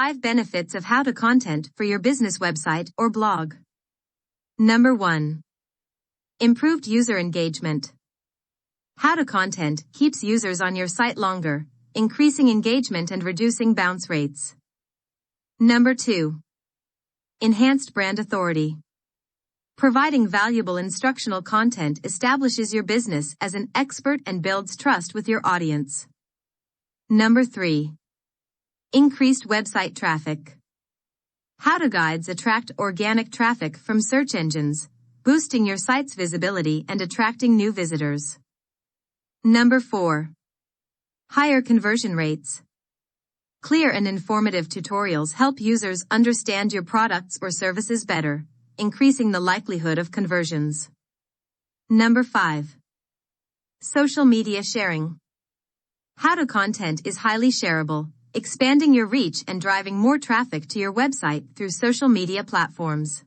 5 benefits of how to content for your business website or blog. Number 1. Improved user engagement. How to content keeps users on your site longer, increasing engagement and reducing bounce rates. Number 2. Enhanced brand authority. Providing valuable instructional content establishes your business as an expert and builds trust with your audience. Number 3. Increased website traffic. How-to guides attract organic traffic from search engines, boosting your site's visibility and attracting new visitors. Number 4. Higher conversion rates. Clear and informative tutorials help users understand your products or services better, increasing the likelihood of conversions. Number 5. Social media sharing. How-to content is highly shareable, expanding your reach and driving more traffic to your website through social media platforms.